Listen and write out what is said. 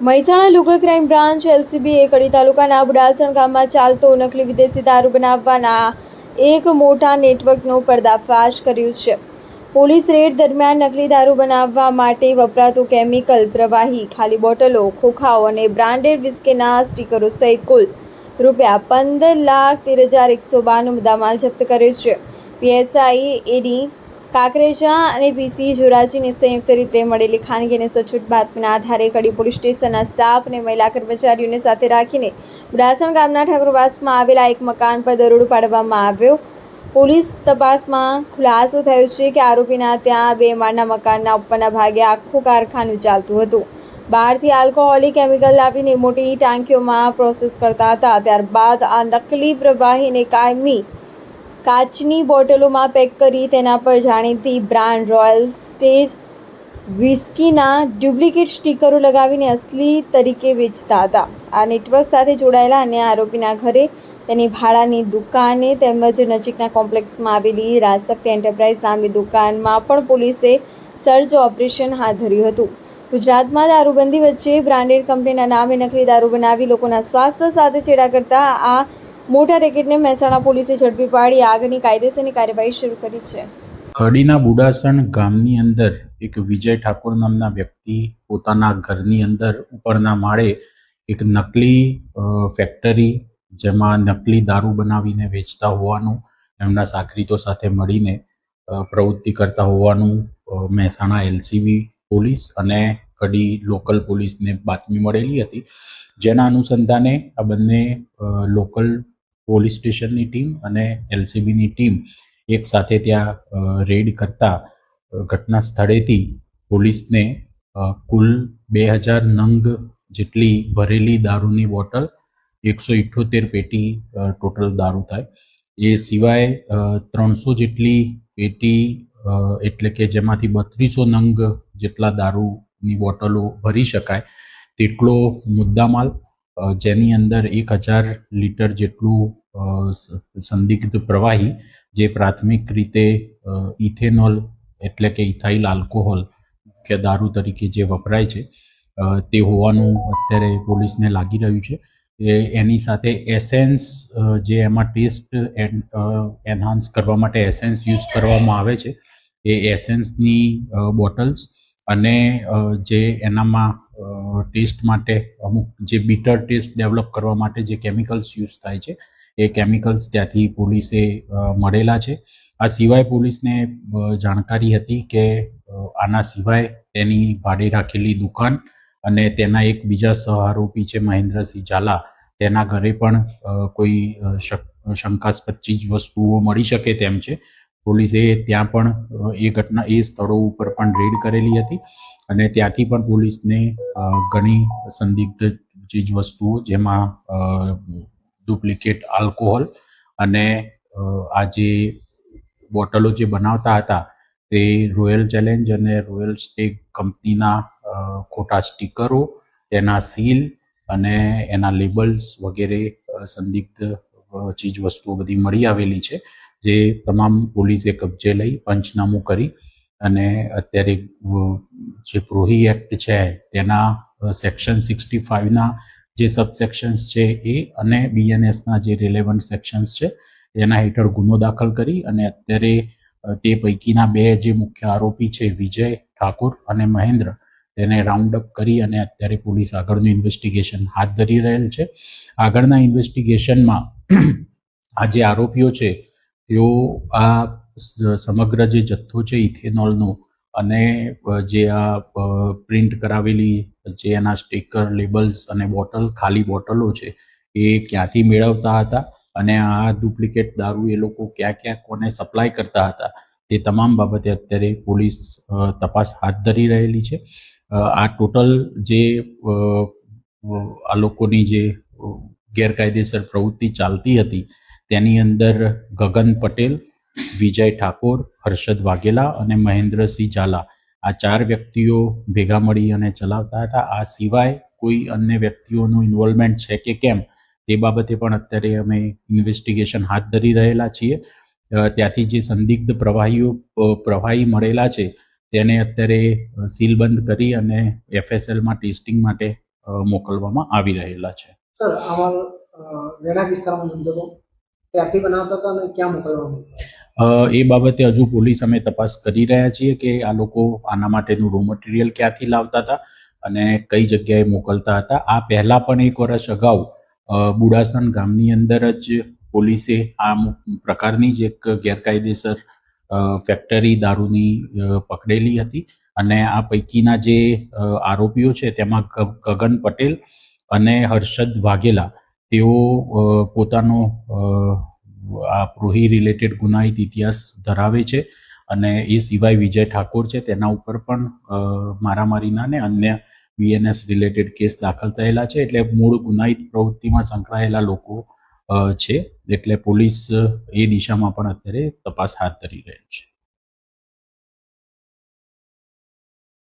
Mehsana local crime branch એલસીબીએ કડી તાલુકાના બુડાસણ ગામમાં ચાલતો નકલી વિદેશી દારૂ બનાવવાના એક મોટા નેટવર્કનો પર્દાફાશ કર્યો છે. પોલીસ રેડ દરમિયાન નકલી દારૂ બનાવવા માટે વપરાતું કેમિકલ, પ્રવાહી, ખાલી બોટલો, ખોખાઓ અને બ્રાન્ડેડ વિસ્કીના સ્ટીકરો સહિત કુલ ₹15,13,192 મુદ્દામાલ જપ્ત કર્યો છે. પીએસઆઈ એડી કાકરેજા અને પીસી જોરાજીને સંયુક્ત રીતે મળેલી ખાનગી અને સચોટ બાતમીના આધારે કડી પોલીસ સ્ટેશનના સ્ટાફ અને મહિલા કર્મચારીઓને સાથે રાખીને બુડાસણ ગામના ઠાકોરવાસમાં આવેલા એક મકાન પર દરોડો પાડવામાં આવ્યો. પોલીસ તપાસમાં ખુલાસો થયો છે કે આરોપીના ત્યાં 2 માળના મકાનના ઉપરના ભાગે આખું કારખાનું ચાલતું હતું. બહારથી આલ્કોહોલિક કેમિકલ લાવીને મોટી ટાંકીઓમાં પ્રોસેસ કરતા હતા. ત્યારબાદ આ નકલી પ્રવાહીને કાયમી કાચની બોટલોમાં પેક કરી તેના પર જાણીતી બ્રાન્ડ રોયલ સ્ટેજ વિસ્કીના ડુપ્લિકેટ સ્ટીકરો લગાવીને અસલી તરીકે વેચતા હતા. આ નેટવર્ક સાથે જોડાયેલા અન્ય આરોપીના ઘરે, તેની ભાડાની દુકાને તેમજ નજીકના કોમ્પ્લેક્સમાં આવેલી રાજશક્તિ એન્ટરપ્રાઇઝ નામની દુકાનમાં પણ પોલીસે સર્ચ ઓપરેશન હાથ ધર્યું હતું. ગુજરાતમાં દારૂબંધી વચ્ચે બ્રાન્ડેડ કંપનીના નામે નકલી દારૂ બનાવી લોકોના સ્વાસ્થ્ય સાથે ચેડા કરતા આ મોટા રેકેટને મહેસાણા પોલીસે ઝડપી પાડી આગળની કાયદેસરની કાર્યવાહી શરૂ કરી છે. કડીના બુડાસણ ગામની અંદર એક વિજય ઠાકોર નામના વ્યક્તિ પોતાના ઘરની અંદર ઉપરના માળે એક નકલી ફેક્ટરી, જેમાં નકલી દારૂ બનાવીને વેચતા હોવાનું, એમના સાગરીતો સાથે મળીને પ્રવૃત્તિ કરતા હોવાનું મહેસાણા એલસીબી પોલીસ અને કડી લોકલ પોલીસને બાતમી મળેલી હતી. જેના અનુસંધાને આ બંને લોકલ પોલીસ સ્ટેશનની ટીમ અને એલસીબીની ટીમ એક સાથે ત્યાં રેડ કરતા ઘટના સ્થળેથી પોલીસને કુલ 2000 નંગ જેટલી ભરેલી દારૂની બોટલ, 178 પેટી ટોટલ દારૂ થાય. એ સિવાય 300 જેટલી પેટી એટલે કે જેમાંથી 3200 નંગ જેટલા દારૂની બોટલો ભરી શકાય તેટલો મુદ્દામાલ, જેની અંદર 1000 લીટર જેટલું સંદિગ્ધ પ્રવાહી, જે પ્રાથમિક રીતે ઇથેનોલ એટલે કે ઇથાઇલ આલ્કોહોલ મુખ્ય દારૂ તરીકે જે વપરાય છે તે હોવાનું અત્યારે પોલીસને લાગી રહ્યું છે. એની સાથે એસેન્સ, જે એમાં ટેસ્ટ એન્હાન્સ કરવા માટે એસેન્સ યુઝ કરવામાં આવે છે, એ એસેન્સની બોટલ્સ અને જે એનામાં ટેસ્ટ માટે અમુક જે બીટર ટેસ્ટ ડેવલપ કરવા માટે જે કેમિકલ્સ યુઝ થાય છે એ કેમિકલ્સ ત્યાંથી પોલીસે મળેલા છે. આ સિવાય પોલીસને જાણકારી હતી કે આના સિવાય તેની ભાડે રાખેલી દુકાન અને તેના એક બીજા સહ આરોપી છે મહેન્દ્રસિંહ ઝાલા, તેના ઘરે પણ કોઈ શંકાસ્પદ ચીજ વસ્તુઓ મળી શકે તેમ છે. પોલીસે ત્યાં પણ એ સ્થળો ઉપર પણ રેડ કરેલી હતી અને ત્યાંથી પણ પોલીસને ઘણી સંદિગ્ધ ચીજ વસ્તુઓ, જેમાં ડુપ્લિકેટ આલ્કોહોલ અને આ જે બોટલો જે બનાવતા હતા તે રોયલ ચેલેન્જ અને રોયલ સ્ટેગ કંપનીના ખોટા સ્ટીકરો, તેના સીલ અને એના લેબલ્સ વગેરે સંદિગ્ધ ચીજ વસ્તુઓ બધી મળી આવેલી છે, જે તમામ પોલીસે કબજે લઈ પંચનામું કરી અને અત્યારે જે પ્રોહી એક્ટ છે તેના સેક્શન 65ના જે સબસેક્શન્સ છે એ અને બીએનએસના જે રિલેવન્ટ સેક્શન્સ છે એના હેઠળ ગુનો દાખલ કરી અને અત્યારે તે પૈકીના 2 જે મુખ્ય આરોપી છે વિજય ઠાકોર અને મહેન્દ્ર, તેને રાઉન્ડ અપ કરી અને અત્યારે પોલીસ આગળનું ઇન્વેસ્ટિગેશન હાથ ધરી રહેલ છે. આગળના ઇન્વેસ્ટિગેશનમાં આ જે આરોપીઓ છે તેઓ આ સમગ્ર જે જથ્થો છે ઇથેનોલનો અને જે આ પ્રિન્ટ કરાવેલી જે એના સ્ટીકર, લેબલ્સ અને ખાલી બોટલો છે એ ક્યાંથી મેળવતા હતા અને આ ડુપ્લિકેટ દારૂ એ લોકો ક્યાં કોને સપ્લાય કરતા હતા તે તમામ બાબતે અત્યારે પોલીસ તપાસ હાથ ધરી રહેલી છે. આ ટોટલ જે આ લોકોની જે ગેરકાયદેસર પ્રવૃત્તિ ચાલતી હતી તેની અંદર ગગન પટેલ, વિજય ઠાકોર, હર્ષદ વાઘેલા અને મહેન્દ્રસિંહ ઝાલા, આ 4 વ્યક્તિઓ ભેગા મળી અને ચલાવતા હતા. આ સિવાય કોઈ અન્ય વ્યક્તિઓનું ઇન્વોલ્વમેન્ટ છે કે કેમ તે બાબતે પણ અત્યારે અમે ઇન્વેસ્ટિગેશન હાથ ધરી રહેલા છીએ. ત્યાંથી જે સંદિગ્ધ પ્રવાહી મળેલા છે તેને અત્યારે સીલબંધ કરી અને એફએસએલમાં ટેસ્ટિંગ માટે મોકલવામાં આવી રહેલા છે. સર અમલ રહેણાંક વિસ્તારમાં બનતો હતો, ક્યાંથી બનાવતા હતા અને ક્યાં મોકલવામાં આવતા? એ બાબતે હજુ પોલીસ અમે તપાસ કરી રહ્યા છીએ કે આ લોકો આના માટેનું રો મટીરિયલ ક્યાંથી લાવતા હતા અને કઈ જગ્યાએ મોકલતા હતા. આ પહેલાં પણ 1 વર્ષ અગાઉ બુડાસણ ગામની અંદર જ પોલીસે આ પ્રકારની જ એક ગેરકાયદેસર ફેક્ટરી દારૂની પકડેલી હતી અને આ પૈકીના જે આરોપીઓ છે તેમાં ગગન પટેલ અને હર્ષદ વાઘેલા તેઓ પોતાનો આ પ્રોહી રિલેટેડ ગુનાહિત ઇતિહાસ ધરાવે છે અને એ સિવાય વિજય ઠાકોર છે તેના ઉપર પણ મારામારીના ને અન્ય બીએનએસ રિલેટેડ કેસ દાખલ થયેલા છે. એટલે મૂળ ગુનાહિત પ્રવૃત્તિમાં સંકળાયેલા લોકો છે. એટલે પોલીસ એ દિશામાં પણ અત્યારે તપાસ હાથ ધરી રહી છે.